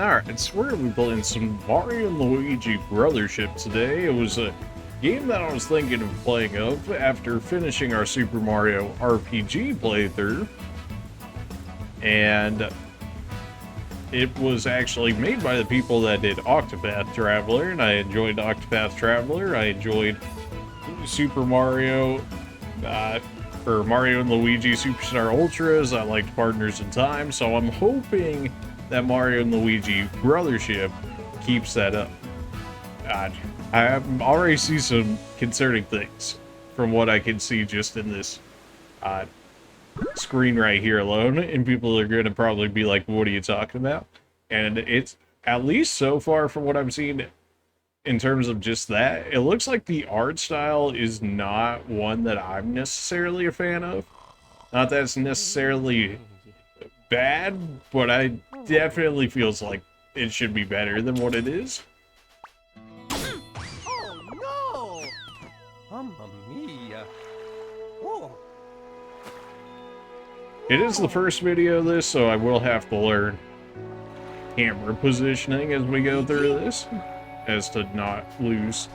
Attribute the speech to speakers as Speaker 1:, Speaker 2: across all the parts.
Speaker 1: Alright, so we're going to be playing some Mario and Luigi Brothership today. It was a game that I was thinking of playing after finishing our Super Mario RPG playthrough. And it was actually made by the people that did Octopath Traveler, and I enjoyed Octopath Traveler. I enjoyed Super Mario, for Mario and Luigi Superstar Ultras. I liked Partners in Time, so I'm hoping that Mario and Luigi Brothership keeps that up. I already see some concerning things from what I can see just in this screen right here alone, and people are going to probably be like, what are you talking about? And it's, at least so far from what I'm seeing in terms of just that, it looks like the art style is not one that I'm necessarily a fan of. Not that it's necessarily bad, but I definitely feels like it should be better than what it is.
Speaker 2: Oh no! Mamma mia! Whoa!
Speaker 1: It is the first video of this, so I will have to learn camera positioning as we go through this, as to not lose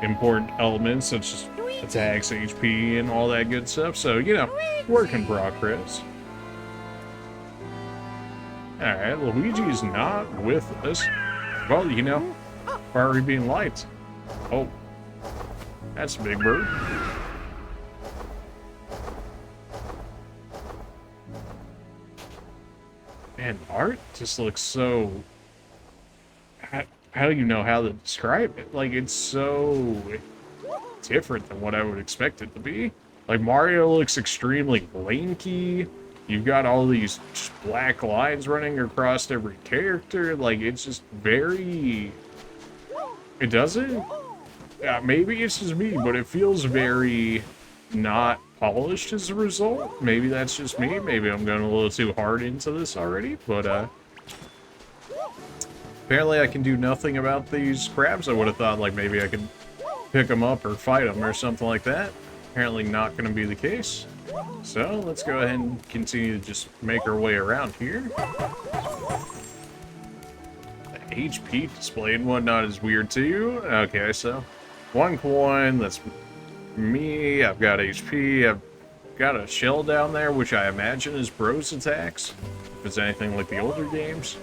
Speaker 1: important elements such as attacks, HP, and all that good stuff. So, you know, work in progress. Alright, Luigi's not with us. Well, you know, why are we being lights? Oh, that's a big bird. Man, art just looks so... How do you know how to describe it? Like, it's so different than what I would expect it to be. Like, Mario looks extremely lanky. You've got all these black lines running across every character. Like, it's just very... It doesn't... maybe it's just me, but it feels very not polished as a result. Maybe that's just me. Maybe I'm going a little too hard into this already, but, apparently I can do nothing about these crabs. I would have thought, like, maybe I could pick them up or fight them or something like that. Apparently not going to be the case. So, let's go ahead and continue to just make our way around here. The HP display and whatnot is weird too. Okay, so 1 coin, that's me. I've got HP. I've got a shell down there, which I imagine is Bros attacks, if it's anything like the older games.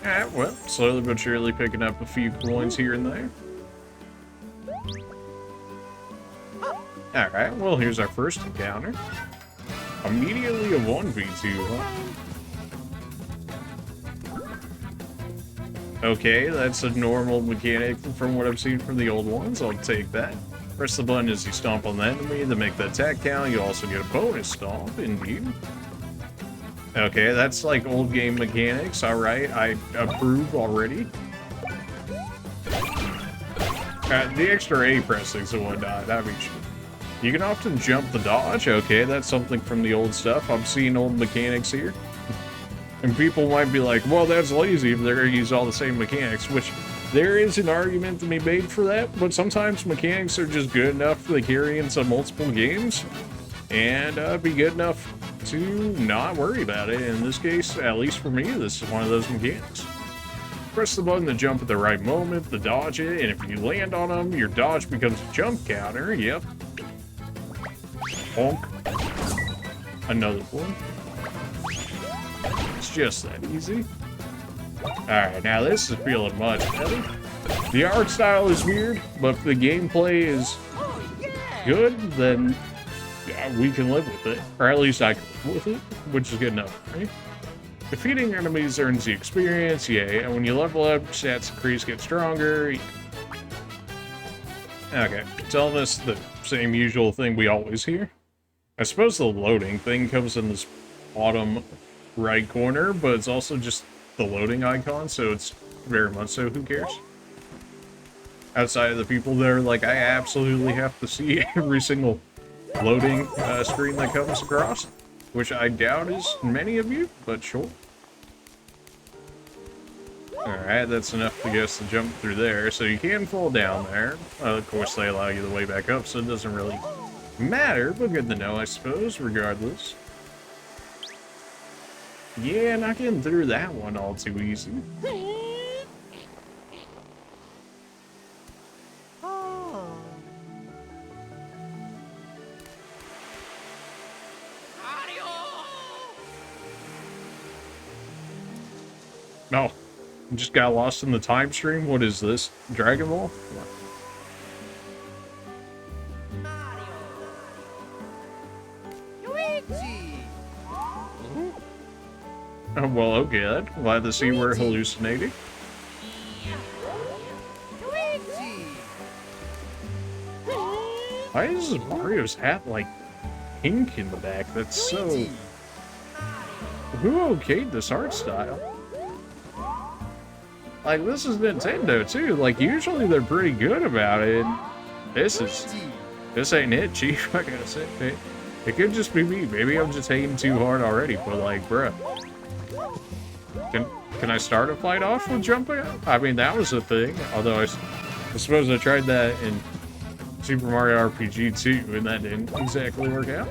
Speaker 1: Alright, well, slowly but surely picking up a few coins here and there. Alright, well, here's our first encounter. Immediately a 1v2, huh? Okay, that's a normal mechanic from what I've seen from the old ones. I'll take that. Press the button as you stomp on the enemy to make the attack count. You also get a bonus stomp, indeed. Okay, that's like old game mechanics. Alright, I approve already. The extra A pressings and whatnot, I mean, you can often jump the dodge. Okay, that's something from the old stuff. I'm seeing old mechanics here. And people might be like, well, that's lazy if they're going to use all the same mechanics, which there is an argument to be made for that, but sometimes mechanics are just good enough to carry into multiple games and be good enough to not worry about it. In this case, at least for me, this is one of those mechanics. Press the button to jump at the right moment to dodge it, and if you land on them, your dodge becomes a jump counter. Yep. Honk. Another one. It's just that easy. Alright, now this is feeling much better. The art style is weird, but if the gameplay is good, then we can live with it. Or at least I can live with it, which is good enough, right? Defeating enemies earns the experience, yay. And when you level up, stats increase, get stronger. Okay, telling us the same usual thing we always hear. I suppose the loading thing comes in this bottom right corner, but it's also just the loading icon, so it's very much so, who cares? Outside of the people that are like, I absolutely have to see every single loading screen that comes across, which I doubt is many of you, but sure. Alright, that's enough to get us to jump through there, so you can fall down there. Of course, they allow you the way back up, so it doesn't really matter, but good to know, I suppose, regardless. Yeah, not getting through that one all too easy. No, just got lost in the time stream. What is this? Dragon Ball?
Speaker 2: Luigi!
Speaker 1: Oh, well, okay then. Glad to see we're hallucinating.
Speaker 2: Luigi!
Speaker 1: Why is Mario's hat like pink in the back? That's so... Who okayed this art style? Like, this is Nintendo too. Like, usually they're pretty good about it. This ain't it, Chief. I gotta say, it could just be me. Maybe I'm just hating too hard already. But like, bruh, can I start a fight off with jumping up? I mean, that was a thing. Although I suppose I tried that in Super Mario RPG too, and that didn't exactly work out.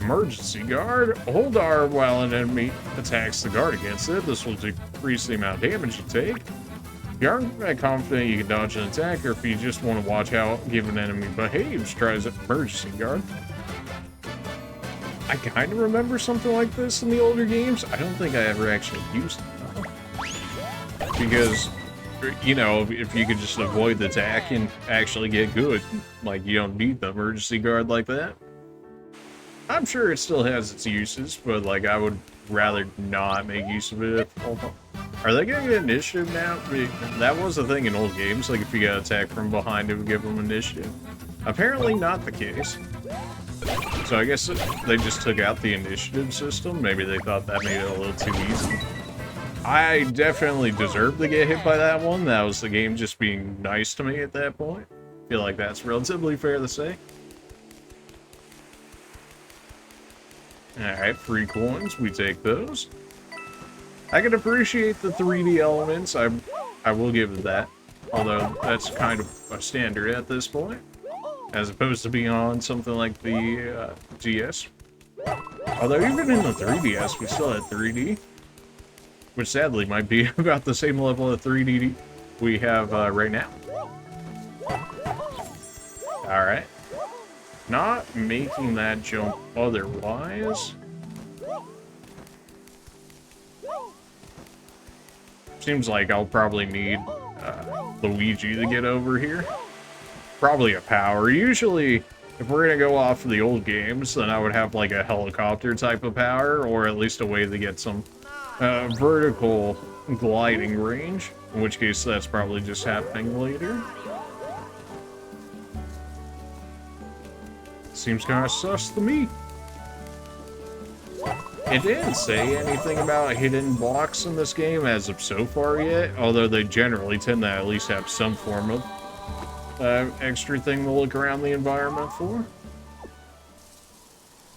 Speaker 1: Emergency guard. Hold R while an enemy attacks the guard against it. This will decrease the amount of damage you take. If you aren't that confident you can dodge an attack, or if you just want to watch how given enemy behaves, try as emergency guard. I kind of remember something like this in the older games. I don't think I ever actually used it though. Because, you know, if you could just avoid the attack and actually get good, like you don't need the emergency guard like that. I'm sure it still has its uses, but like I would rather not make use of it. Are they gonna get initiative now? That was the thing in old games, like if you got attacked from behind, it would give them initiative. Apparently not the case. So I guess they just took out the initiative system. Maybe they thought that made it a little too easy. I definitely deserved to get hit by that one. That was the game just being nice to me at that point. I feel like that's relatively fair to say. Alright, free coins, we take those. I can appreciate the 3D elements, I will give it that. Although, that's kind of a standard at this point. As opposed to being on something like the DS. Although even in the 3DS, we still had 3D. Which sadly might be about the same level of 3D we have right now. Alright. Not making that jump otherwise. Seems like I'll probably need Luigi to get over here. Probably a power. Usually, if we're gonna go off of the old games, then I would have like a helicopter type of power, or at least a way to get some vertical gliding range. In which case, that's probably just happening later. Seems kind of sus to me. It didn't say anything about hidden blocks in this game as of so far yet, although they generally tend to at least have some form of extra thing to look around the environment for.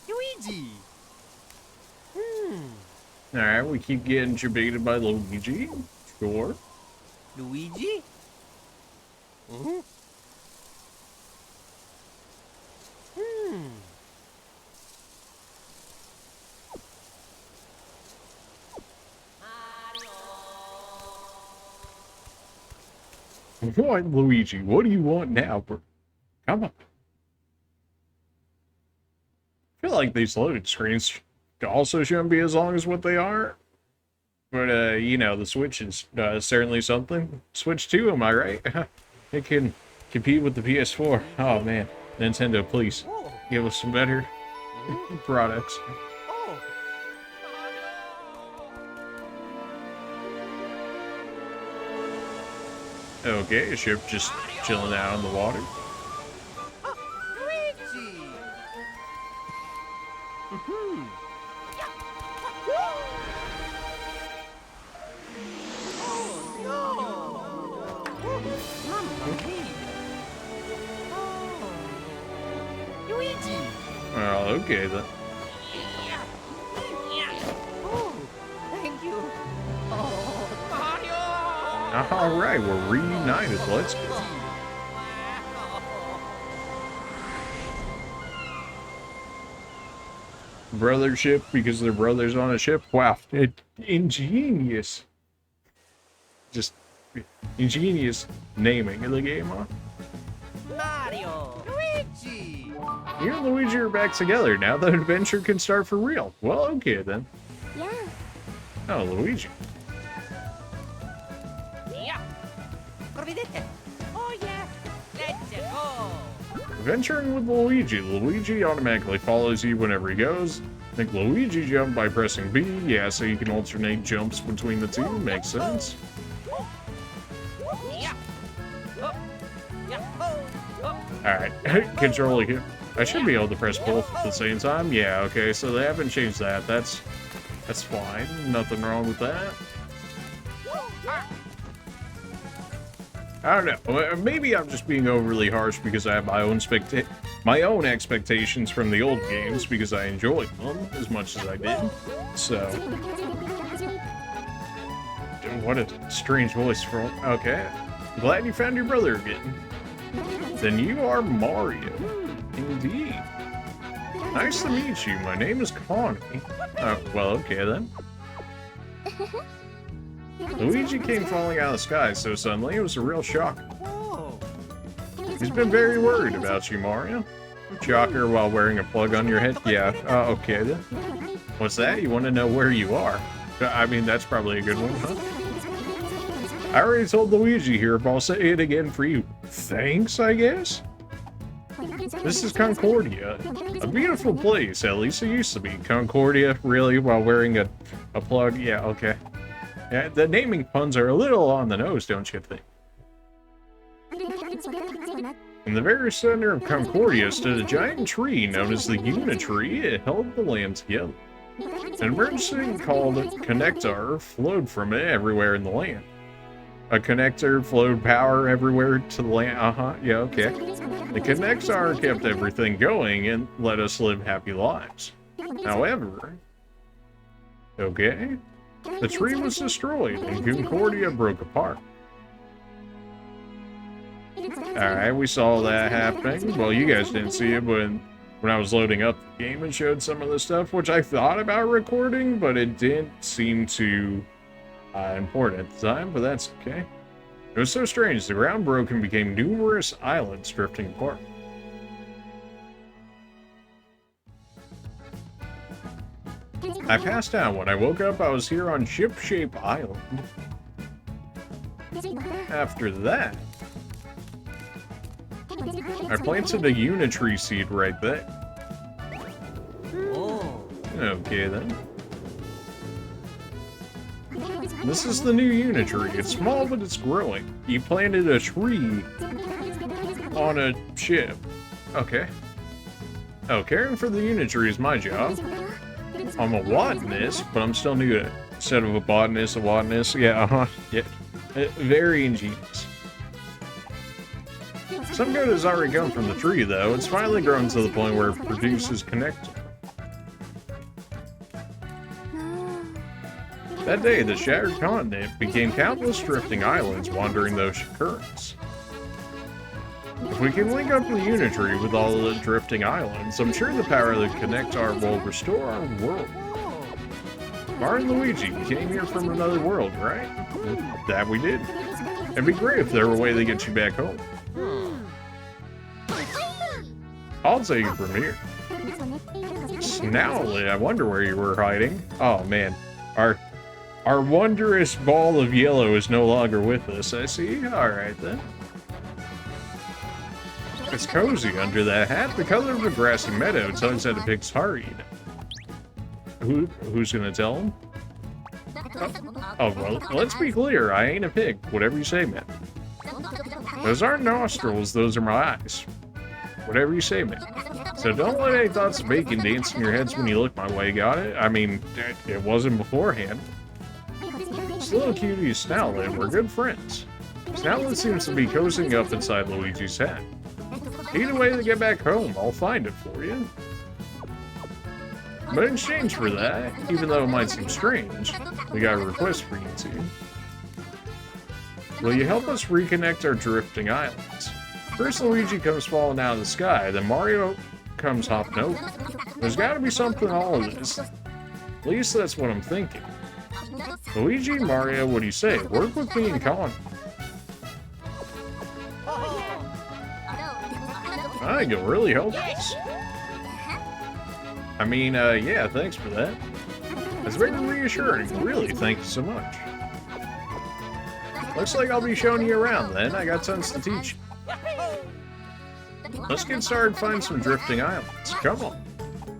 Speaker 2: Luigi!
Speaker 1: Alright, we keep getting debated by Luigi. Sure.
Speaker 2: Luigi?
Speaker 1: What, Luigi? What do you want now, bro? Come on. I feel like these loading screens also shouldn't be as long as what they are. But, you know, the Switch is certainly something. Switch 2, am I right? It can compete with the PS4. Oh, man. Nintendo, please. Give us some better products. Okay, a ship just chilling out in the water.
Speaker 2: Luigi! Oh no! Mamma mia! Oh. Luigi!
Speaker 1: Well, okay then.
Speaker 2: Oh, thank you. Oh, Mario!
Speaker 1: Alright, we're reunited. Let's go. Brothership because they're brothers on a ship. Wow, ingenious. Just ingenious naming of the game, huh?
Speaker 2: Mario! Luigi!
Speaker 1: You and Luigi are back together. Now the adventure can start for real. Well, okay then.
Speaker 3: Yeah.
Speaker 1: Oh, Luigi.
Speaker 2: Yeah! Corvidete! Oh yeah! Let's go!
Speaker 1: Venturing with Luigi. Luigi automatically follows you whenever he goes. Make Luigi jump by pressing B. Yeah, so you can alternate jumps between the two. Makes sense.
Speaker 2: Yeah! Oh! Yeah! Oh! Oh!
Speaker 1: Alright, controlling it. I should be able to press both at the same time. Yeah, okay, so they haven't changed that. That's fine. Nothing wrong with that. I don't know. Maybe I'm just being overly harsh because I have my own expectations from the old games because I enjoyed them as much as I did. So, what a strange voice from. Okay, glad you found your brother again. Then you are Mario, indeed. Nice to meet you. My name is Connie. Oh, well, okay then. Luigi came falling out of the sky so suddenly, it was a real shock.
Speaker 2: Oh!
Speaker 1: He's been very worried about you, Mario. Shocker while wearing a plug on your head? Yeah, okay then. What's that? You want to know where you are? I mean, that's probably a good one, huh? I already told Luigi here, but I'll say it again for you. Thanks, I guess? This is Concordia. A beautiful place, at least it used to be. Concordia, really, while wearing a plug? Yeah, okay. Yeah, the naming puns are a little on the nose, don't you think? In the very center of Concordia stood a giant tree known as the Uni-Tree. It held the land together. An emergency called Connectar flowed from it everywhere in the land. A connector flowed power everywhere to the land. Yeah, okay. The Connectar kept everything going and let us live happy lives. However, okay, the tree was destroyed and Concordia broke apart. Alright, we saw that happening. Well, you guys didn't see it, but when I was loading up the game and showed some of the stuff, which I thought about recording, but it didn't seem too important at the time, but that's okay. It was so strange. The ground broke and became numerous islands drifting apart. I passed out. When I woke up, I was here on Ship-Shape Island. After that, I planted a Uni-Tree seed right there.
Speaker 2: Oh!
Speaker 1: Okay then. This is the new Uni-Tree. It's small, but it's growing. You planted a tree on a ship. Okay. Oh, caring for the Uni-Tree is my job. I'm a Wattanist, but I'm still new to it. Instead of a botanist, a Wattanist. Yeah, yeah. Very ingenious. Some good has already come from the tree, though. It's finally grown to the point where it produces Connectar. That day, the shattered continent became countless drifting islands wandering the ocean currents. If we can link up the Uni-Tree with all the drifting islands, I'm sure the power of the Connectar will restore our world. Mario and Luigi came here from another world, right? That we did. It'd be great if there were a way to get you back home. I'll take it from here. Snowly, I wonder where you were hiding. Oh man, our wondrous ball of yellow is no longer with us, I see. Alright then. It's cozy under that hat. The color of a grassy meadow tugs at a pig's heart. Who's gonna tell him? Oh, well, let's be clear. I ain't a pig. Whatever you say, man. Those aren't nostrils. Those are my eyes. Whatever you say, man. So don't let any thoughts of bacon dance in your heads when you look my way, got it? I mean, it wasn't beforehand. This little cutie is Snoutlet. We're good friends. Snoutlet seems to be cozying up inside Luigi's head. Need a way to get back home. I'll find it for you. But in exchange for that, even though it might seem strange, we got a request for you two. Will you help us reconnect our drifting islands? First Luigi comes falling out of the sky, then Mario comes hopping over. There's gotta be something to all of this. At least that's what I'm thinking. Luigi, Mario, what do you say? Work with me and Connie. I think it really helps us. I mean, yeah, thanks for that. That's very reassuring. Really, thank you so much. Looks like I'll be showing you around then. I got tons to teach you. Let's get started finding some drifting islands. Come on.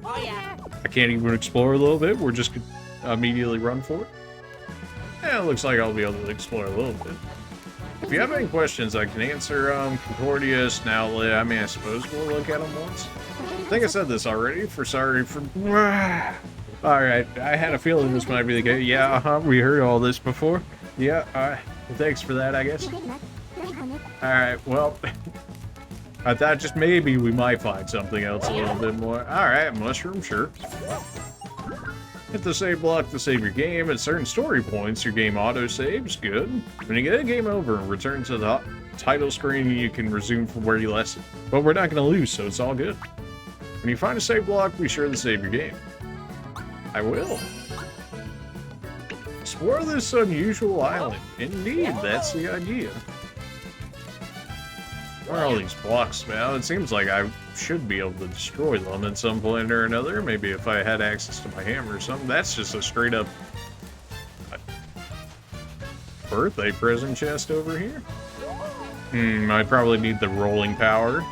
Speaker 1: I can't even explore a little bit. We're just gonna immediately run for it. Yeah, it looks like I'll be able to explore a little bit. If you have any questions, I can answer Concordia, Snoutlet. I mean, I suppose we'll look at them once. I think I said this already. Sorry for... Alright, I had a feeling this might be the case. Yeah, we heard all this before. Yeah, thanks for that, I guess. Alright, well... I thought just maybe we might find something else a little bit more. Alright, mushroom, sure. Hit the save block to save your game. At certain story points, your game auto-saves. Good. When you get a game over and return to the title screen, you can resume from where you left it. But we're not going to lose, so it's all good. When you find a save block, be sure to save your game. I will. Explore this unusual island. Indeed, that's the idea. What are all these blocks now? It seems like I should be able to destroy them at some point or another. Maybe if I had access to my hammer or something. That's just a straight up birthday present chest over here. I probably need the rolling power.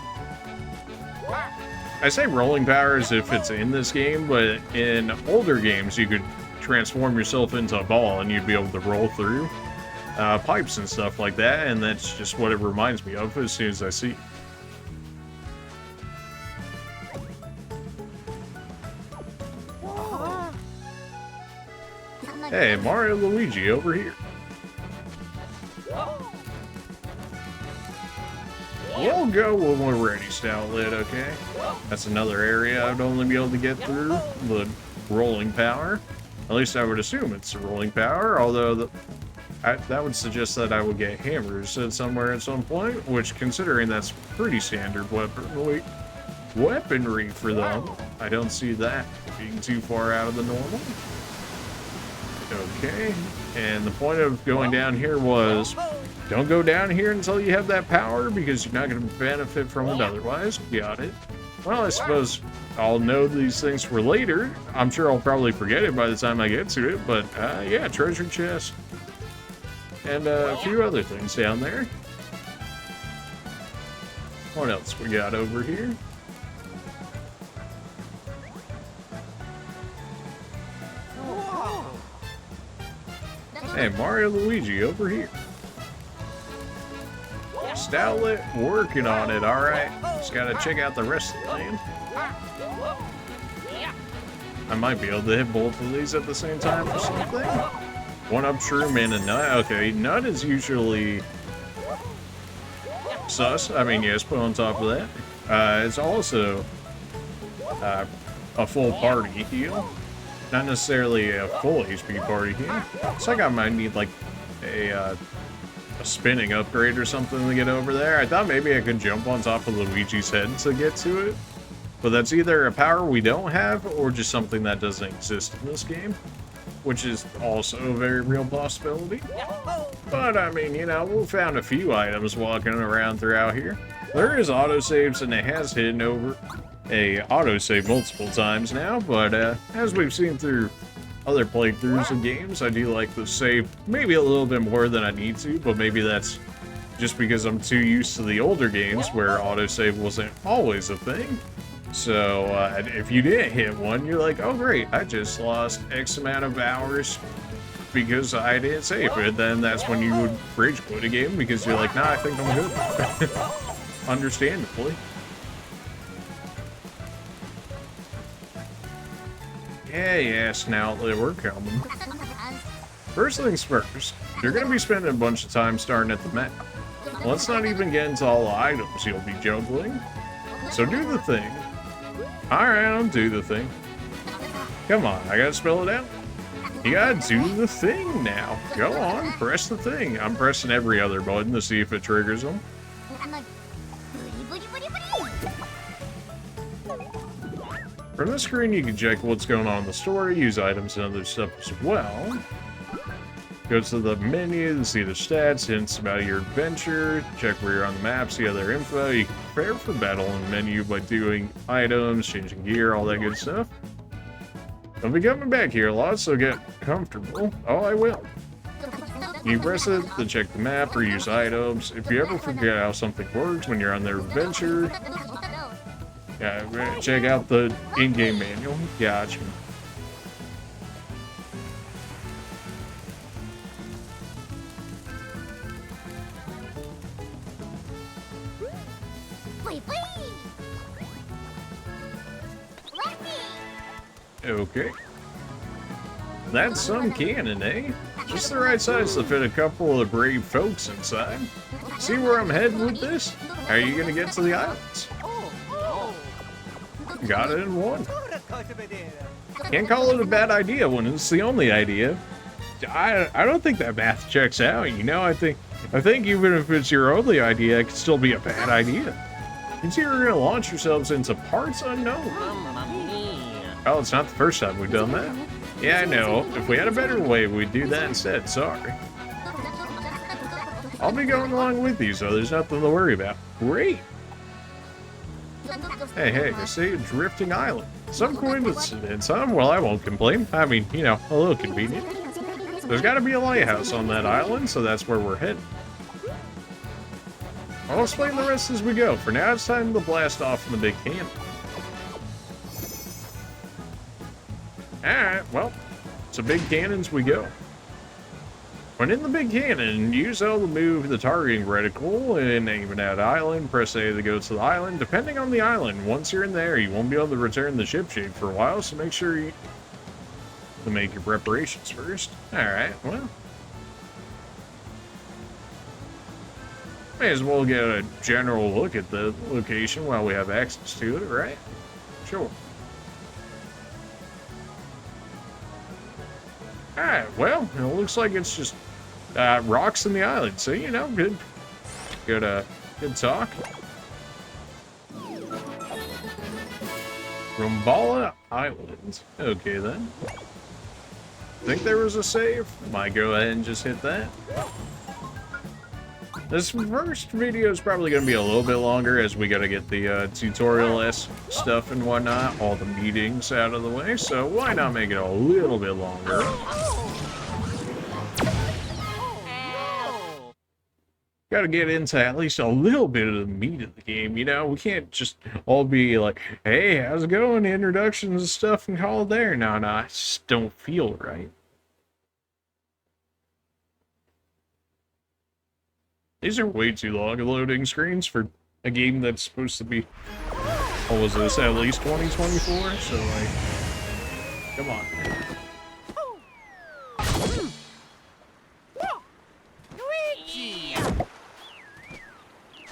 Speaker 1: I say rolling power as if it's in this game, but in older games you could transform yourself into a ball and you'd be able to roll through pipes and stuff like that, and that's just what it reminds me of as soon as I see it. Hey, Mario Luigi over here. We'll go when we're ready, Stoutlet, okay? That's another area I'd only be able to get through, the rolling power. At least I would assume it's the rolling power, although that would suggest that I would get hammers somewhere at some point, which, considering that's pretty standard weaponry for them, I don't see that being too far out of the normal. Okay, and the point of going down here was, don't go down here until you have that power, because you're not going to benefit from it otherwise. Got it. Well, I suppose I'll know these things for later. I'm sure I'll probably forget it by the time I get to it, but yeah, treasure chest. And a few other things down there. What else we got over here? Hey, Mario Luigi over here. Stoutlet, working on it, alright. Just gotta check out the rest of the land. I might be able to hit both of these at the same time or something. One up shroom and a nut. Okay, nut is usually sus. I mean, yes, put on top of that. It's also a full party heal. Not necessarily a full HP party heal. It's like I might need like a spinning upgrade or something to get over there. I thought maybe I could jump on top of Luigi's head to get to it. But that's either a power we don't have or just something that doesn't exist in this game, which is also a very real possibility. But I mean, you know, we found a few items walking around throughout here. There is autosaves, and it has hidden over a autosave multiple times now, but as we've seen through other playthroughs of games, I do like to save maybe a little bit more than I need to, but maybe that's just because I'm too used to the older games where autosave wasn't always a thing. So if you didn't hit one, you're like, oh great, I just lost X amount of hours because I didn't save it. Then that's when you would rage quit a game because you're like, nah, I think I'm good. Understandably. Yeah, Snoutlet, we're coming. First things first, you're going to be spending a bunch of time starting at the map. Let's not even get into all the items you'll be juggling. So do the thing. Alright, I'll do the thing. Come on, I gotta spell it out. You gotta do the thing now. Go on, press the thing. I'm pressing every other button to see if it triggers them. From this screen, you can check what's going on in the story, use items and other stuff as well. Go to the menu to see the stats, hints about your adventure, check where you're on the map, see other info. You can prepare for battle in the menu by doing items, changing gear, all that good stuff. I'll be coming back here a lot, so get comfortable. Oh, I will. You press it to check the map or use items. If you ever forget how something works when you're on their adventure, yeah, check out the in-game manual. Gotcha. Okay. That's some cannon, eh? Just the right size to fit a couple of brave folks inside. See where I'm heading with this? How are you gonna get to the islands? Got it in one. Can't call it a bad idea when it's the only idea. I don't think that math checks out, you know? I think even if it's your only idea, it could still be a bad idea. Consider you're gonna launch yourselves into parts unknown. Oh, it's not the first time we've done that. Yeah, I know. If we had a better way, we'd do that instead. Sorry. I'll be going along with you, so there's nothing to worry about. Great. Hey, I see a drifting island. Some coincidence, huh? Well, I won't complain. I mean, you know, a little convenient. There's got to be a lighthouse on that island, so that's where we're heading. I'll explain the rest as we go. For now, it's time to blast off in the big cannon. Alright, well, to big cannons we go. When in the big cannon, use L to move the targeting reticle and aim it at island. Press A to go to the island. Depending on the island, once you're in there, you won't be able to return the ship shape for a while, so make sure you to make your preparations first. Alright, well. May as well get a general look at the location while we have access to it, right? Sure. Alright, well, it looks like it's just rocks in the island, so, you know, good talk. Rumbala Island. Okay, then. Think there was a save? Might go ahead and just hit that. This first video is probably going to be a little bit longer as we got to get the tutorial-esque stuff and whatnot, all the meetings out of the way, so why not make it a little bit longer? Got to get into at least a little bit of the meat of the game, you know? We can't just all be like, hey, how's it going? Introductions and stuff and call it there. No, I just don't feel right. These are way too long loading screens for a game that's supposed to be, what was this, at least 2024? So, like, come on.
Speaker 2: Luigi!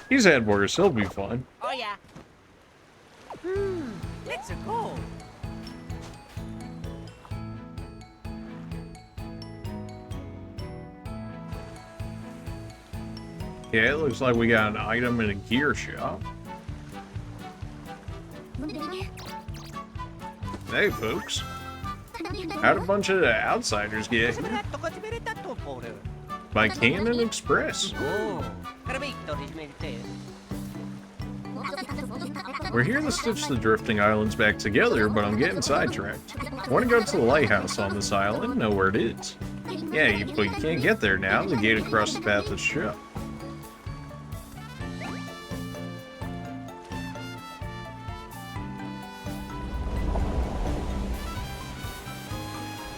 Speaker 1: He's had worse, he'll be fine.
Speaker 2: Oh, yeah. Let's go.
Speaker 1: Yeah, it looks like we got an item in a gear shop. Hey, folks. How'd a bunch of outsiders get here? By Cannon Express. We're here to stitch the drifting islands back together, but I'm getting sidetracked. I want to go to the lighthouse on this island, know where it is. Yeah, but you can't get there now. The gate across the path is shut.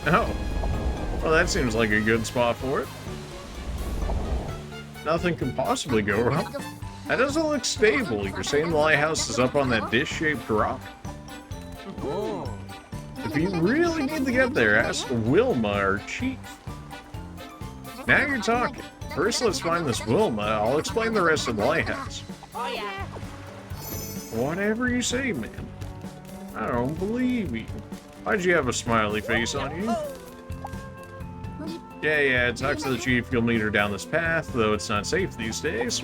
Speaker 1: Oh, well, that seems like a good spot for it. Nothing can possibly go wrong. That doesn't look stable. You're saying the lighthouse is up on that dish-shaped rock? If you really need to get there, ask Wilma, our chief. Now you're talking. First, let's find this Wilma. I'll explain the rest of the lighthouse.
Speaker 2: Oh, yeah.
Speaker 1: Whatever you say, man. I don't believe you. Why'd you have a smiley face on you? Yeah, talk to the chief. You'll meet her down this path, though it's not safe these days.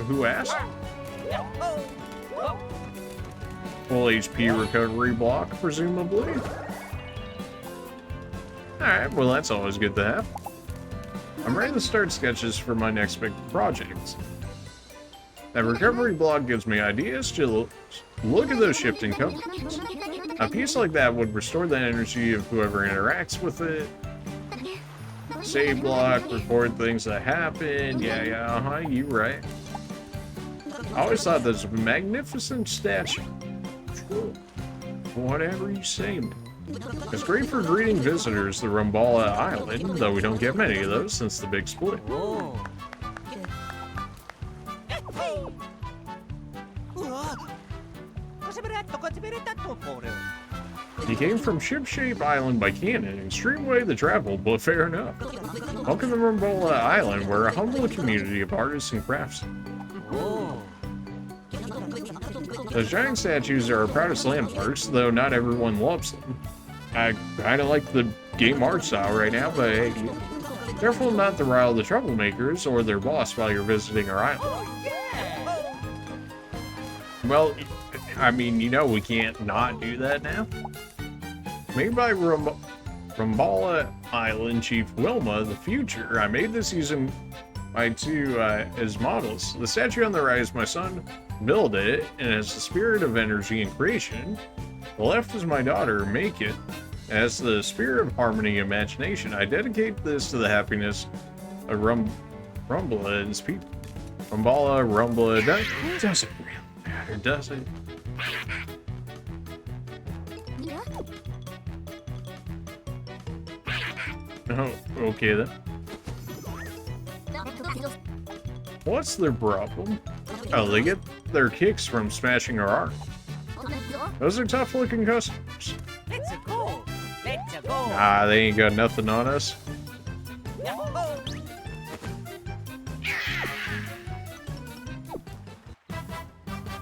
Speaker 1: Who asked? full HP recovery block, presumably. Alright, well that's always good to have. I'm ready to start sketches for my next big project. That recovery block gives me ideas to look at those shifting companies. A piece like that would restore the energy of whoever interacts with it. Save block, record things that happen. Yeah, you right. I always thought this was a magnificent statue. Whatever you say, man. It's great for greeting visitors to Rumbala Island, though we don't get many of those since the big split.
Speaker 2: Whoa.
Speaker 1: He came from Ship-Shape Island by cannon, extreme way to travel, but fair enough. Welcome to Rumbala Island, we're a humble community of artists and craftsmen.
Speaker 2: Whoa.
Speaker 1: Those giant statues are our proudest landmarks, though not everyone loves them. I kinda like the game art style right now, but hey, careful not to rile the troublemakers or their boss while you're visiting our island. Well, I mean, you know we can't not do that now. Made by Rumbala Island Chief Wilma, the future, I made this using my two as models. The statue on the right is my son, build it, and it has the spirit of energy and creation. The left is my daughter, Make It. It has the spirit of harmony and imagination. I dedicate this to the happiness of Rumbala and his people. Rumbala, doesn't really matter, does it? Oh, okay then. What's their problem? Oh, they get their kicks from smashing our art. Those are tough looking customers.
Speaker 2: Let's go. Let's go.
Speaker 1: Nah, they ain't got nothing on us.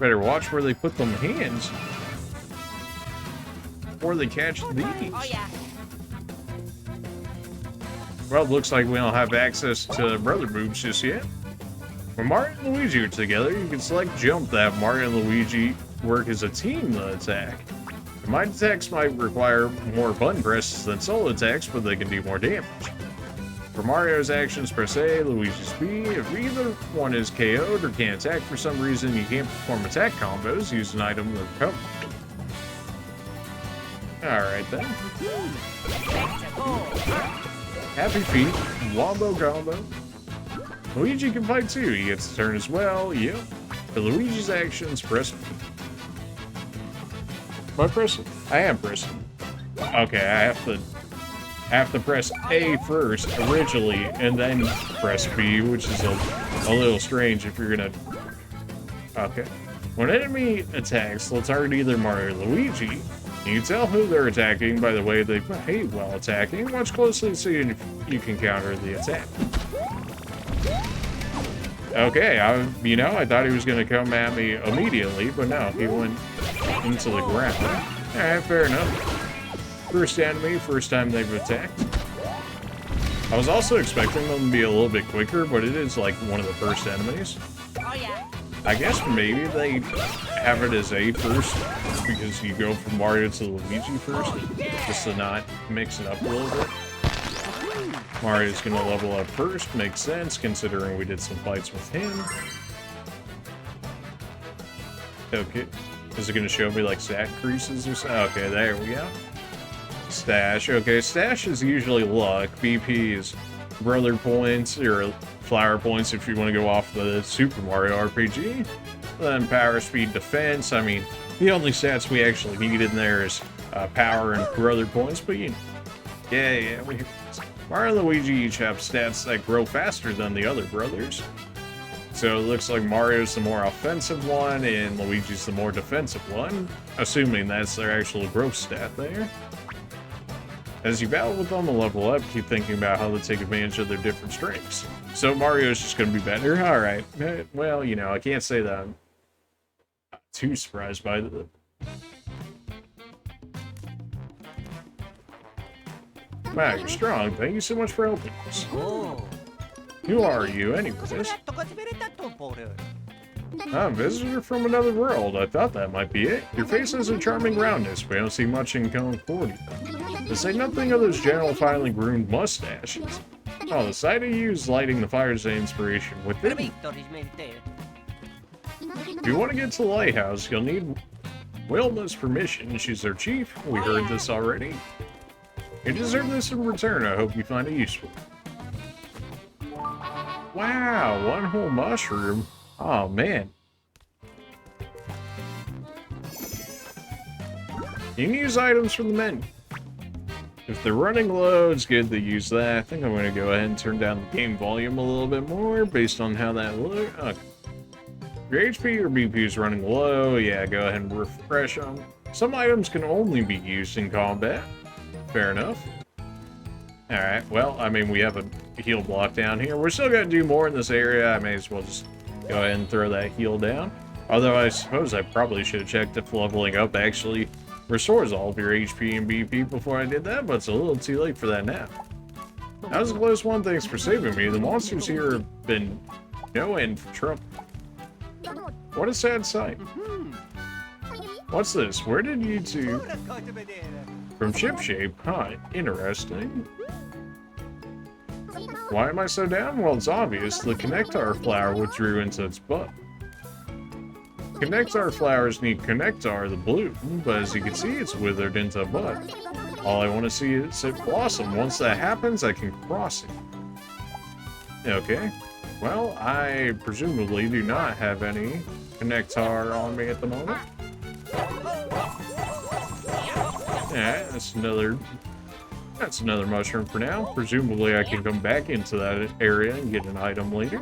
Speaker 1: Better watch where they put them hands. Or they catch these.
Speaker 2: Oh yeah.
Speaker 1: Well, it looks like we don't have access to brother boobs just yet. When Mario and Luigi are together, you can select jump to have Mario and Luigi work as a team to attack. My attacks might require more button presses than solo attacks, but they can do more damage. For Mario's actions, press A, Luigi's B. If either one is KO'd or can't attack for some reason, you can't perform attack combos, use an item to recover. Alright then. Happy Feet, Wombo Combo. Luigi can fight too, he gets a turn as well, yep. For Luigi's actions, press B. Am I pressing? I am pressing. Okay, I have to press A first, originally, and then press B, which is a little strange if you're gonna... Okay. When an enemy attacks, they'll target either Mario or Luigi. You can tell who they're attacking by the way they behave while attacking. Watch closely to see if you can counter the attack. Okay, I thought he was gonna come at me immediately, but no, he went into the ground. Alright, fair enough. First enemy, first time they've attacked. I was also expecting them to be a little bit quicker, but it is like one of the first enemies.
Speaker 2: Oh yeah.
Speaker 1: I guess maybe they have it as A first, because you go from Mario to Luigi first, just to not mix it up a little bit. Mario's gonna level up first, makes sense, considering we did some fights with him. Okay, is it gonna show me like stat increases or something? Okay, there we go. Stash, okay, stash is usually luck, BP is brother points, or flower points if you want to go off the Super Mario RPG. Then power, speed, defense, I mean, the only stats we actually need in there is power and brother points, but you know. Yeah, Mario and Luigi each have stats that grow faster than the other brothers. So it looks like Mario's the more offensive one and Luigi's the more defensive one, assuming that's their actual growth stat there. As you battle with them and level up, keep thinking about how to take advantage of their different strengths. So Mario's just going to be better? Alright. Well, you know, I can't say that I'm too surprised by the... Wow, you're strong. Thank you so much for helping us.
Speaker 2: Oh.
Speaker 1: Who are you, anyways? Ah, visitor from another world. I thought that might be it. Your face has a charming roundness. We don't see much in Concordia. To say nothing of those general finely groomed mustaches. Oh, the sight of you is lighting the fires of inspiration within me. If you want to get to the lighthouse, you'll need Wilma's permission. She's their chief. We heard this already. You deserve this in return. I hope you find it useful. Wow, one whole mushroom. Oh, man. You can use items from the menu. If they're running low, it's good to use that. I think I'm going to go ahead and turn down the game volume a little bit more based on how that looks. Okay. Your HP or BP is running low. Yeah, go ahead and refresh them. Some items can only be used in combat. Fair enough. Alright, well, I mean, we have a heal block down here. We're still going to do more in this area. I may as well just go ahead and throw that heal down. Although I suppose I probably should have checked if leveling up actually restores all of your HP and BP before I did that, but it's a little too late for that now. That was a close one. Thanks for saving me. The monsters here have been no end for trouble. What a sad sight. What's this? Where did you two... From ship shape? Huh, interesting. Why am I so down? Well, it's obvious. The Connectar flower withdrew into its butt. Connectar flowers need Connectar, the blue, but as you can see, it's withered into a bud. All I want to see is it blossom. Once that happens, I can cross it. Okay. Well, I presumably do not have any Connectar on me at the moment. Yeah, that's another mushroom for now. Presumably I can come back into that area and get an item later.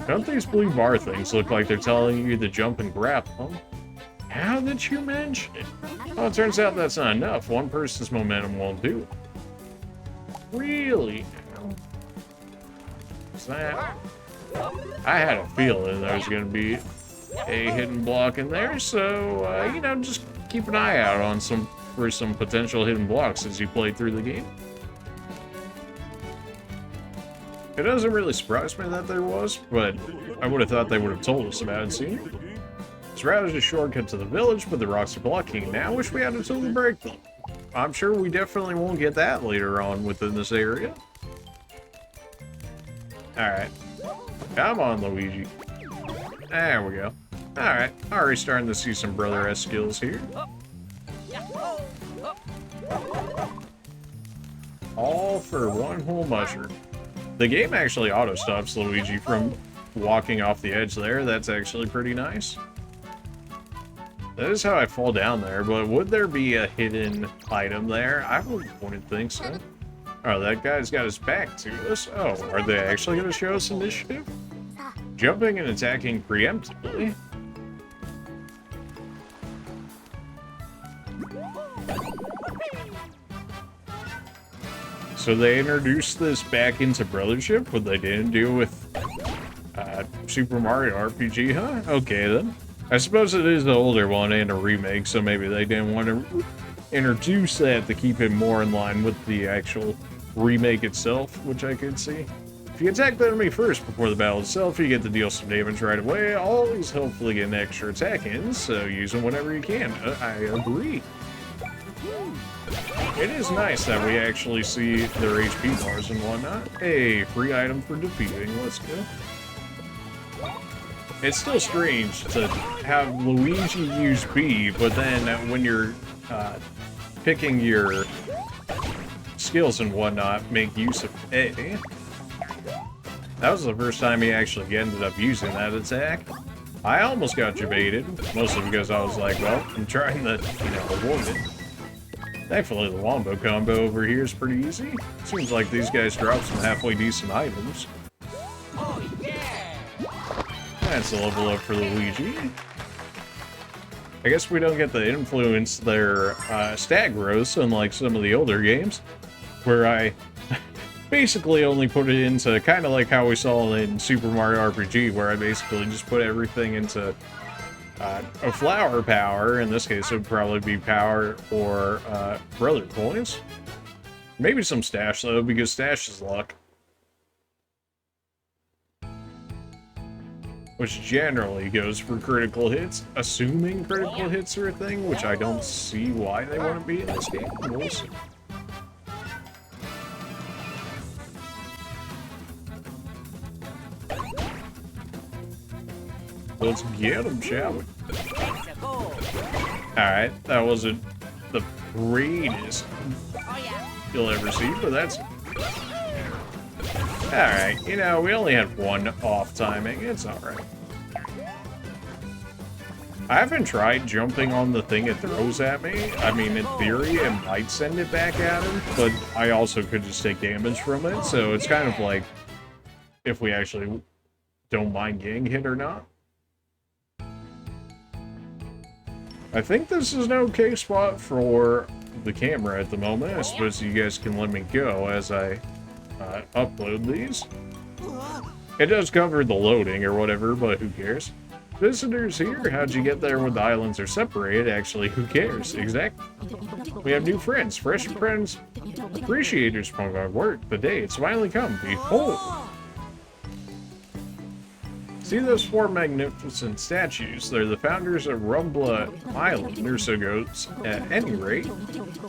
Speaker 1: Don't these blue bar things look like they're telling you to jump and grab them? How did you mention it? Well, it turns out that's not enough. One person's momentum won't do it. Really? What's that? I had a feeling there was going to be a hidden block in there, so, you know, just keep an eye out on for some potential hidden blocks as you play through the game. It doesn't really surprise me that there was, but I would have thought they would have told us about it sooner. This route is a shortcut to the village, but the rocks are blocking it now. Wish we had a tool to break them. I'm sure we definitely won't get that later on within this area. Alright. Come on, Luigi. There we go. Alright, already starting to see some Brother-esque skills here. All for one whole mushroom. The game actually auto-stops Luigi from walking off the edge there. That's actually pretty nice. That is how I fall down there, but would there be a hidden item there? I wouldn't think so. Oh, that guy's got his back to us. Oh, are they actually going to show us initiative? Jumping and attacking preemptively. So they introduced this back into Brothership, what they didn't do with Super Mario RPG, huh? Okay then. I suppose it is an older one and a remake, so maybe they didn't want to introduce that to keep it more in line with the actual remake itself, which I could see. If you attack the enemy first before the battle itself, you get to deal some damage right away. Always helpful to get an extra attack in, so use them whenever you can. I agree. It is nice that we actually see their HP bars and whatnot. Hey, free item for defeating. Let's go. It's still strange to have Luigi use B, but then when you're picking your skills and whatnot, make use of A. That was the first time he actually ended up using that attack. I almost got debated, mostly because I was like, well, I'm trying to, avoid it. Thankfully, the wombo combo over here is pretty easy. Seems like these guys drop some halfway decent items.
Speaker 2: Oh, yeah.
Speaker 1: That's a level up for Luigi. I guess we don't get to influence their stat growth, unlike some of the older games, where I basically only put it into kind of like how we saw in Super Mario RPG, where I basically just put everything into a flower power. In this case, it would probably be power or brother points. Maybe some stash, though, because stash is luck. which generally goes for critical hits, assuming critical hits are a thing, which I don't see why they wouldn't be in this game. We'll see. Let's get him, shall we? Alright, that wasn't the greatest you'll ever see, but that's... Alright, you know, we only had one off timing. It's alright. I haven't tried jumping on the thing it throws at me. I mean, in theory, it might send it back at him, but I also could just take damage from it, so it's kind of like if we actually don't mind getting hit or not. I think this is an okay spot for the camera at the moment. I suppose you guys can let me go as I upload these. It does cover the loading or whatever, but who cares? Visitors here, how'd you get there when the islands are separated? Actually, who cares? Exactly. We have new friends, fresh friends, appreciators from our work. The day it's finally come. Behold! See those four magnificent statues? They're the founders of Rumbla Island, or so goes. At any rate,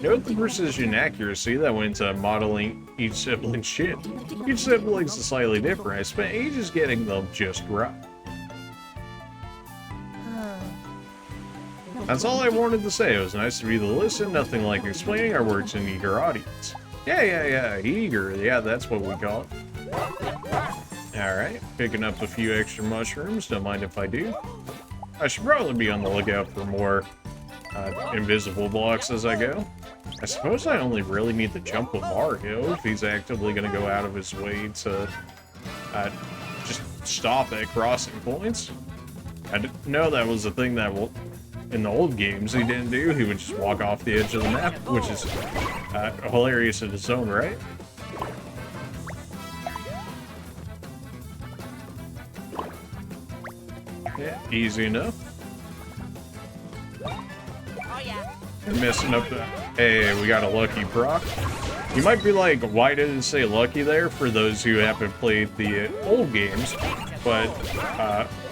Speaker 1: note the precision and accuracy that went into modeling each sibling's chin. Each sibling's slightly different. I spent ages getting them just right. That's all I wanted to say. It was nice to be able to listen, nothing like explaining our words to an eager audience. Yeah, eager. Yeah, that's what we call it. Alright, picking up a few extra mushrooms, don't mind if I do. I should probably be on the lookout for more invisible blocks as I go. I suppose I only really need to jump with Mario if he's actively going to go out of his way to just stop at crossing points. I didn't know that was a thing that in the old games he didn't do. He would just walk off the edge of the map, which is hilarious in its own right. Yeah, easy enough.
Speaker 2: Oh yeah.
Speaker 1: And messing up the... Hey, we got a lucky proc. You might be like, why did it say lucky there for those who haven't played the old games? But,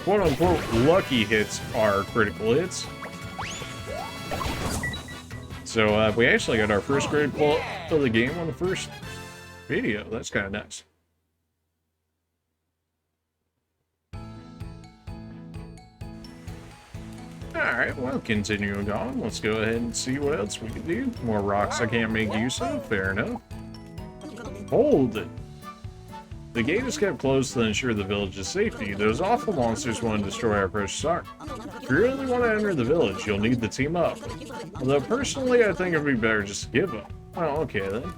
Speaker 1: quote-unquote, lucky hits are critical hits. So, we actually got our first critical for the game on the first video. That's kind of nice. Alright, well, continuing on, let's go ahead and see what else we can do. More rocks I can't make use of, fair enough. Hold it! The gate is kept closed to ensure the village's safety. Those awful monsters want to destroy our precious art. If you really want to enter the village, you'll need to team up. Although, personally, I think it'd be better just to give up. Oh, okay then.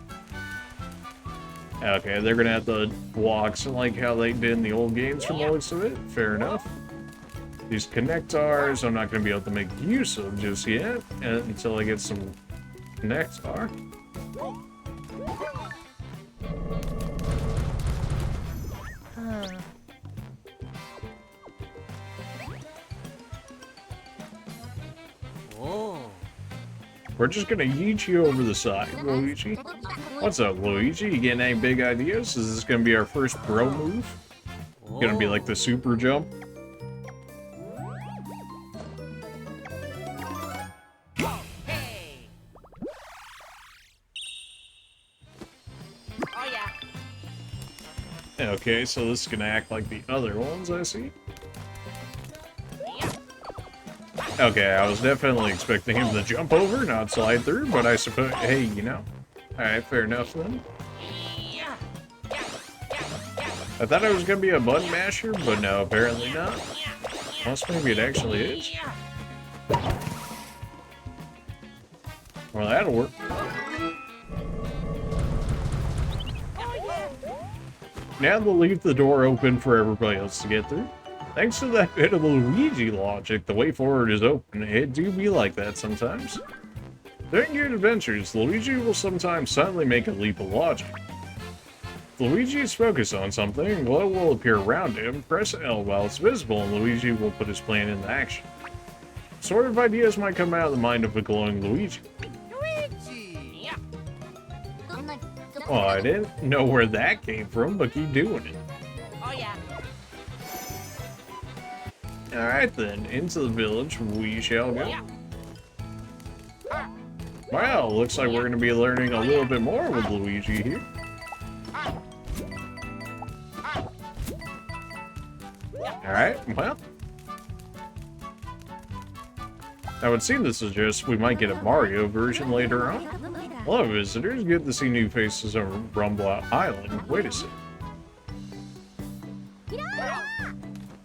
Speaker 1: Okay, they're gonna have the blocks like how they did in the old games from the looks of it, fair enough. These Connectars I'm not going to be able to make use of just yet until I get some Connectar. We're just going to yeet you over the side, Luigi. What's up, Luigi? You getting any big ideas? Is this going to be our first pro move? Going to be like the super jump? Okay, so this is gonna act like the other ones, I see. Okay, I was definitely expecting him to jump over, not slide through, but I suppose, hey, you know. Alright, fair enough then. I thought I was gonna be a button masher, but no, apparently not. Unless maybe it actually is. Well, that'll work. Now they'll leave the door open for everybody else to get through. Thanks to that bit of Luigi logic, the way forward is open. It do be like that sometimes. During your adventures, Luigi will sometimes suddenly make a leap of logic. If Luigi is focused on something, a glow will appear around him. Press L while it's visible, and Luigi will put his plan into action. Sort of ideas might come out of the mind of a glowing Luigi. Well, I didn't know where that came from, but keep doing it.
Speaker 2: Oh yeah.
Speaker 1: Alright then, into the village we shall go. Wow, looks like we're going to be learning a little bit more with Luigi here. Alright, well. I would seem this is just, we might get a Mario version later on. Hello visitors, good to see new faces on Rumble Island. Wait a second.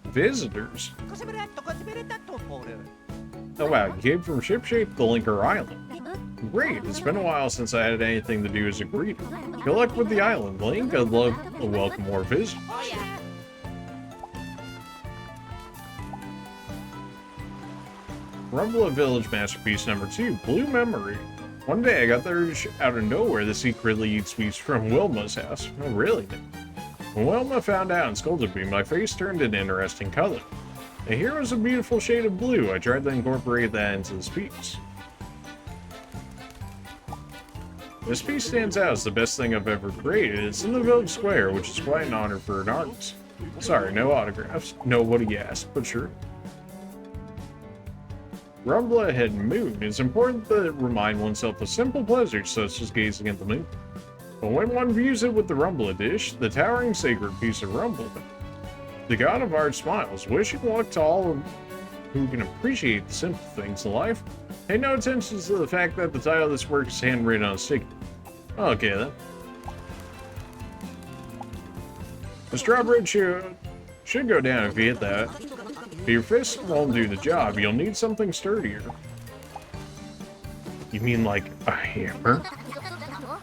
Speaker 1: Visitors? Oh wow, you came from Shipshape to Linker Island. Great, it's been a while since I had anything to do as a greeter. Good luck with the island, Link. I'd love to welcome more visitors. Rumble Village Masterpiece number 2, Blue Memory. One day I got the urge out of nowhere to secretly eat sweets from Wilma's house. Oh really? When Wilma found out and scolded me, my face turned an interesting color. And here was a beautiful shade of blue. I tried to incorporate that into this piece. This piece stands out as the best thing I've ever created. It's in the village square, which is quite an honor for an artist. Sorry, no autographs. Nobody asked, but sure. Rumble ahead moon. It's important to remind oneself of simple pleasures such as gazing at the moon. But when one views it with the Rumble dish, the towering sacred piece of Rumble, the god of art smiles, wishing luck to all who can appreciate the simple things in life. Pay no attention to the fact that the title of this work is handwritten on a stick. Okay then. The strawberry should go down if you hit that. But your fist won't do the job. You'll need something sturdier. You mean like a hammer?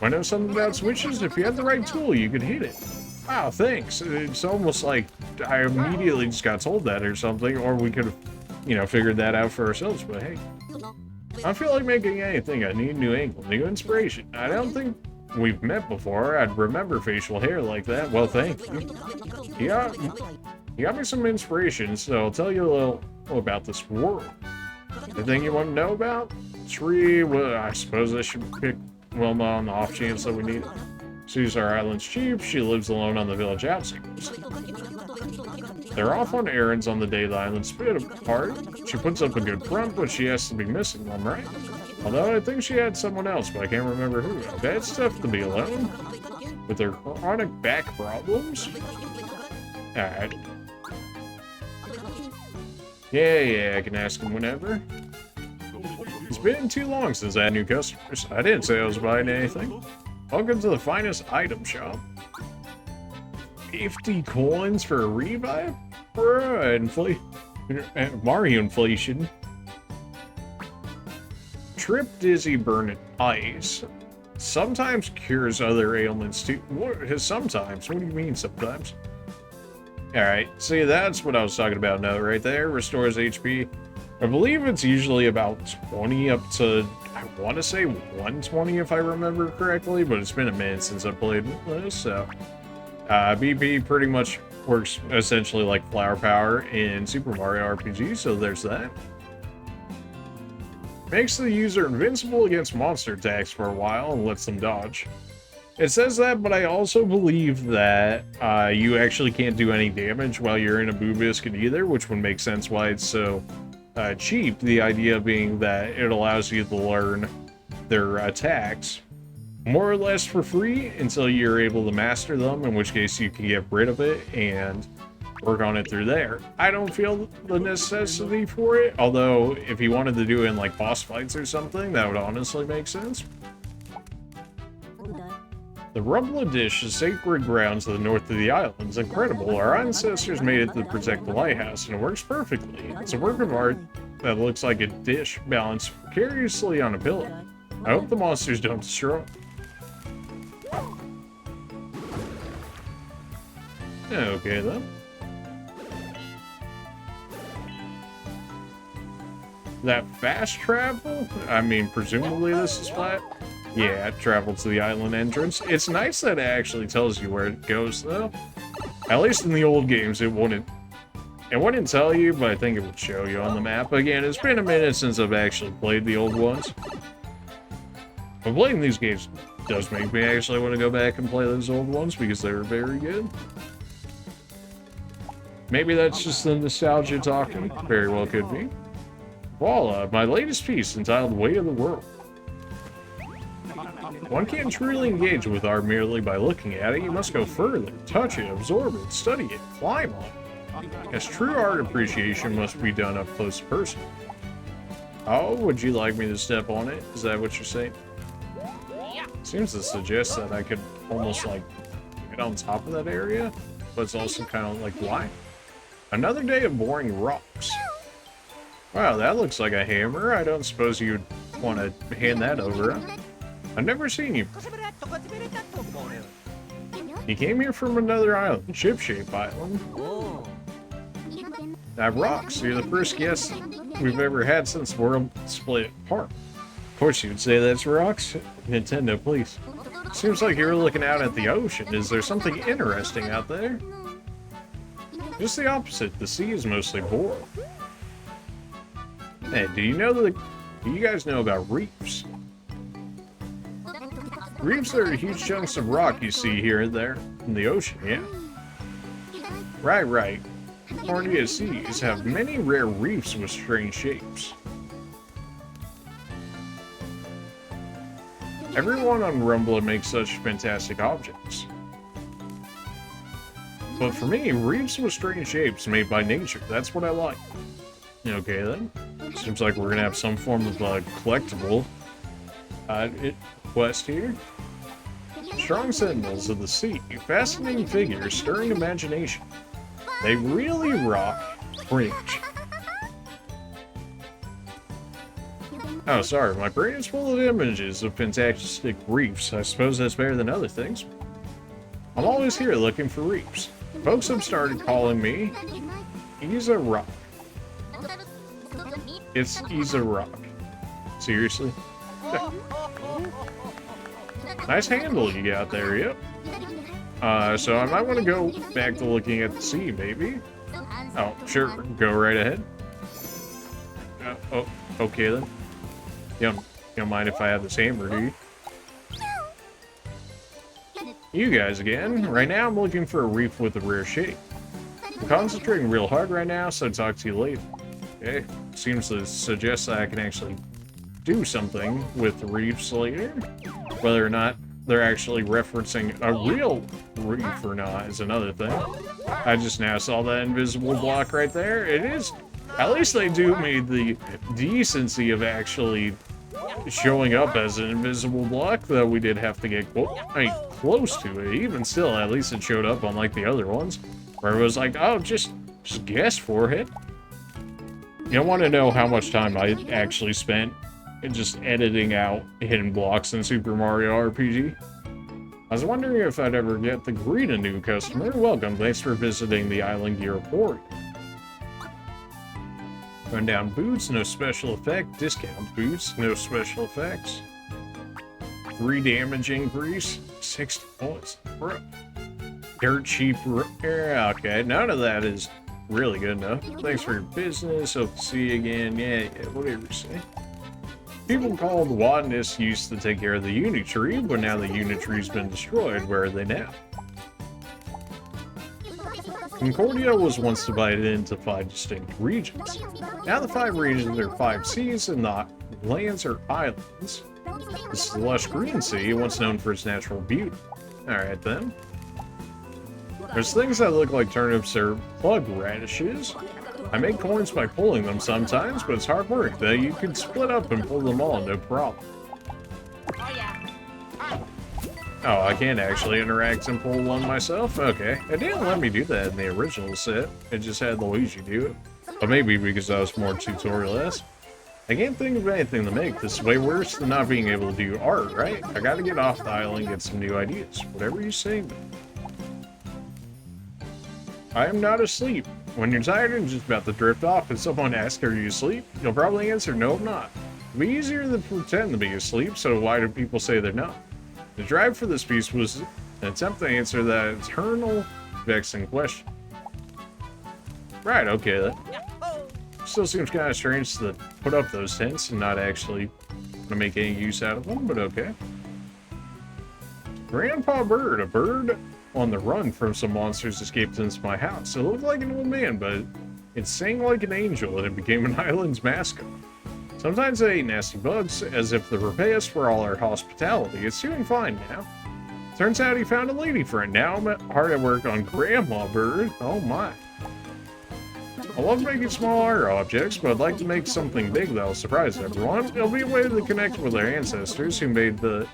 Speaker 1: I know something about switches. If you had the right tool, you could hit it. Wow, thanks. It's almost like I immediately just got told that or something, or we could have, you know, figured that out for ourselves, but hey. I don't feel like making anything. I need a new angle, new inspiration. I don't think we've met before. I'd remember facial hair like that. Well, thank you. You got me some inspiration, so I'll tell you a little about this world. Anything you want to know about? Tree, well, I suppose I should pick Wilma on the off chance that we need it. Sees our island's cheap. She lives alone on the village outskirts. They're off on errands on the day the island's split apart. She puts up a good front, but she has to be missing them, right? Although I think she had someone else, but I can't remember who. Okay, it's tough to be alone with her chronic back problems. Alright. Yeah, I can ask him whenever. It's been too long since I had new customers. I didn't say I was buying anything. Welcome to the finest item shop. 50 coins for a revive? Bruh, Mario inflation. Trip Dizzy Burn Ice. Sometimes cures other ailments too. What? Sometimes? What do you mean sometimes? Alright, see, that's what I was talking about now, right there. Restores HP. I believe it's usually about 20 up to, I want to say 120 if I remember correctly, but it's been a minute since I played this, so. BP pretty much works essentially like Flower Power in Super Mario RPG, so there's that. Makes the user invincible against monster attacks for a while and lets them dodge. It says that, but I also believe that you actually can't do any damage while you're in a Boo Biscuit either, which would make sense why it's so cheap. The idea being that it allows you to learn their attacks more or less for free until you're able to master them, in which case you can get rid of it and work on it through there. I don't feel the necessity for it, although if you wanted to do it in like boss fights or something, that would honestly make sense. The Rumble dish is sacred ground to the north of the island. It's incredible. Our ancestors made it to protect the lighthouse, and it works perfectly. It's a work of art that looks like a dish balanced precariously on a pillow. I hope the monsters don't destroy it. Okay then. That fast travel? I mean, presumably this is flat. Yeah, travel to the island entrance. It's nice that it actually tells you where it goes, though. At least in the old games, it wouldn't tell you, but I think it would show you on the map. Again, it's been a minute since I've actually played the old ones. But playing these games does make me actually want to go back and play those old ones because they were very good. Maybe that's just the nostalgia talking. Very well could be. Voila, my latest piece entitled Weight of the World. One can't truly engage with art merely by looking at it. You must go further, touch it, absorb it, study it, climb on it. As true art appreciation must be done up close and personal. Oh, would you like me to step on it? Is that what you're saying? Seems to suggest that I could almost like get on top of that area, but it's also kind of like, why? Another day of boring rocks. Wow, that looks like a hammer. I don't suppose you'd want to hand that over. I've never seen you. You came here from another island, Ship-Shape Island. That rocks. You're the first guest we've ever had since the world split apart. Of course you'd say that's rocks. Nintendo, please. Seems like you're looking out at the ocean. Is there something interesting out there? Just the opposite. The sea is mostly boring. Hey, do you guys know about reefs? Reefs are huge chunks of rock you see here and there in the ocean, yeah? Right. Concordia seas have many rare reefs with strange shapes. Everyone on Rumbla makes such fantastic objects. But for me, reefs with strange shapes made by nature, that's what I like. Okay then. Seems like we're gonna have some form of collectible quest here. Strong sentinels of the sea, fascinating figures, stirring imagination. They really rock. Cringe. Oh, sorry, my brain is full of images of fantastic reefs. I suppose that's better than other things. I'm always here looking for reefs. Folks have started calling me Isa Rock. It's Isa Rock. Seriously? Nice handle you got there, yep. So I might want to go back to looking at the sea, maybe. Oh, sure, go right ahead. Oh, okay then. You don't mind if I have this hammer, do you? You guys again. Right now I'm looking for a reef with a rare shape. I'm concentrating real hard right now, so I'll talk to you later. Okay, seems to suggest that I can actually do something with the reefs later. Whether or not they're actually referencing a real reef or not is another thing. I just now saw that invisible block right there. It is, at least they do me the decency of actually showing up as an invisible block, though we did have to get close to it. Even still, at least it showed up unlike the other ones, where it was like, oh, just guess for it. You don't want to know how much time I actually spent just editing out hidden blocks in Super Mario RPG. I was wondering if I'd ever get to greet a new customer. Welcome, thanks for visiting the island gear report. Run down boots, no special effect. Discount boots, no special effects. 3 damage increase, 60 points. Dirt cheap. Yeah, okay, none of that is really good enough. Thanks for your business. Hope to see you again. Yeah, whatever you say. People called Wattanist used to take care of the Uni-Tree, but now the Uni-Tree's been destroyed. Where are they now? Concordia was once divided into 5 distinct regions. Now the 5 regions are 5 seas and the lands are islands. This is the lush green sea, once known for its natural beauty. Alright then. There's things that look like turnips or plug radishes. I make coins by pulling them sometimes, but it's hard work, though. You can split up and pull them all, no problem. Oh, I can't actually interact and pull one myself? Okay. It didn't let me do that in the original set. It just had Luigi do it. But maybe because I was more tutorial-esque. I can't think of anything to make. This is way worse than not being able to do art, right? I gotta get off the island and get some new ideas. Whatever you say, man. I am not asleep. When you're tired and just about to drift off and someone asks, are you asleep? You'll probably answer, no, I'm not. It'll be easier to pretend to be asleep, so why do people say they're not? The drive for this piece was an attempt to answer that eternal, vexing question. Right, okay then. Still seems kind of strange to put up those tents and not actually make any use out of them, but okay. Grandpa Bird, a bird on the run from some monsters escaped into my house. It looked like an old man, but it sang like an angel, and it became an island's mascot. Sometimes I ate nasty bugs, as if the repast for all our hospitality. It's doing fine now. Turns out he found a lady friend. Now I'm hard at work on Grandma Bird. Oh my. I love making small art objects, but I'd like to make something big that'll surprise everyone. It'll be a way to connect with our ancestors who made the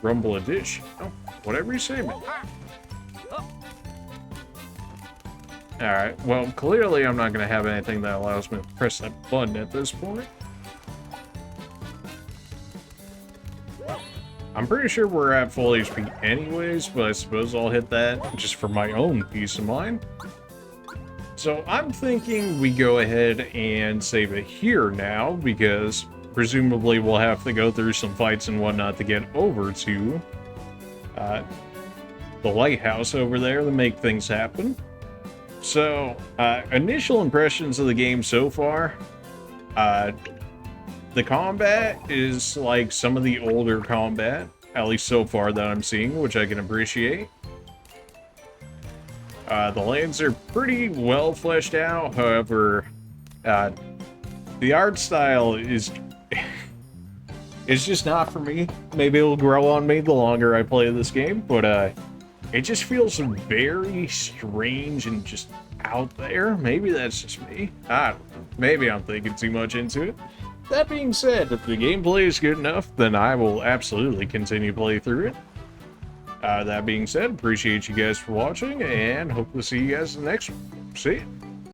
Speaker 1: rumble a dish. Oh, whatever you say, man. Alright, well, clearly I'm not going to have anything that allows me to press that button at this point. I'm pretty sure we're at full HP anyways, but I suppose I'll hit that just for my own peace of mind. So I'm thinking we go ahead and save it here now, because presumably we'll have to go through some fights and whatnot to get over to the lighthouse over there to make things happen. So, initial impressions of the game so far, the combat is like some of the older combat, at least so far that I'm seeing, which I can appreciate. The lands are pretty well fleshed out, however, the art style is it's just not for me. Maybe it'll grow on me the longer I play this game, but it just feels very strange and just out there. Maybe that's just me. I don't know. Maybe I'm thinking too much into it. That being said, if the gameplay is good enough, then I will absolutely continue to play through it. That being said, appreciate you guys for watching, and hope to see you guys in the next one. See ya.